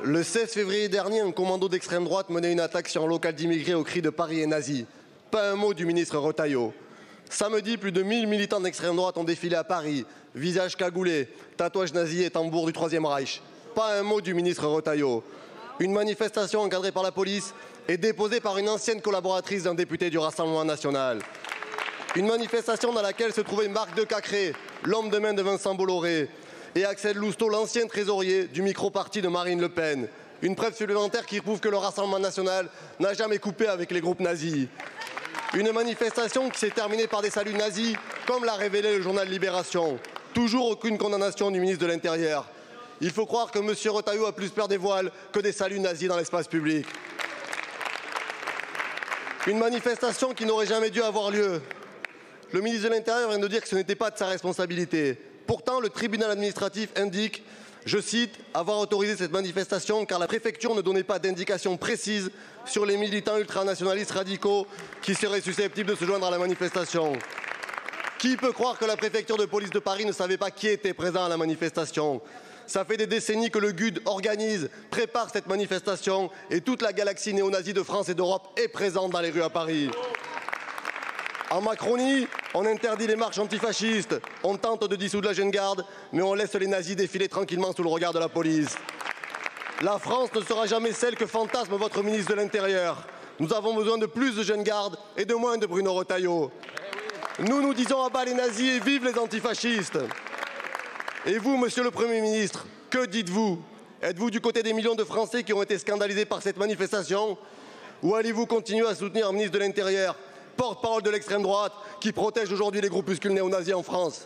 Le 16 février dernier, un commando d'extrême droite menait une attaque sur un local d'immigrés au cri de Paris est nazi. Pas un mot du ministre Retailleau. Samedi, plus de 1000 militants d'extrême droite ont défilé à Paris, visage cagoulé, tatouage nazi et tambour du Troisième Reich. Pas un mot du ministre Retailleau. Une manifestation encadrée par la police et déposée par une ancienne collaboratrice d'un député du Rassemblement national. Une manifestation dans laquelle se trouvaient Marc de Cacré, l'homme de main de Vincent Bolloré, et Axel Lousteau, l'ancien trésorier du micro-parti de Marine Le Pen. Une preuve supplémentaire qui prouve que le Rassemblement national n'a jamais coupé avec les groupes nazis. Une manifestation qui s'est terminée par des saluts nazis, comme l'a révélé le journal Libération. Toujours aucune condamnation du ministre de l'Intérieur. Il faut croire que M. Retailleau a plus peur des voiles que des saluts nazis dans l'espace public. Une manifestation qui n'aurait jamais dû avoir lieu. Le ministre de l'Intérieur vient de dire que ce n'était pas de sa responsabilité. Pourtant, le tribunal administratif indique, je cite, avoir autorisé cette manifestation car la préfecture ne donnait pas d'indications précises sur les militants ultranationalistes radicaux qui seraient susceptibles de se joindre à la manifestation. Qui peut croire que la préfecture de police de Paris ne savait pas qui était présent à la manifestation? Ça fait des décennies que le GUD organise, prépare cette manifestation et toute la galaxie néo-nazie de France et d'Europe est présente dans les rues à Paris. En Macronie, on interdit les marches antifascistes, on tente de dissoudre la Jeune Garde, mais on laisse les nazis défiler tranquillement sous le regard de la police. La France ne sera jamais celle que fantasme votre ministre de l'Intérieur. Nous avons besoin de plus de Jeune Garde et de moins de Bruno Retailleau. Nous disons à bas les nazis et vive les antifascistes. Et vous, monsieur le Premier ministre, que dites-vous? Êtes-vous du côté des millions de Français qui ont été scandalisés par cette manifestation? Ou allez-vous continuer à soutenir un ministre de l'Intérieur, porte-parole de l'extrême droite, qui protège aujourd'hui les groupuscules néo-nazis en France?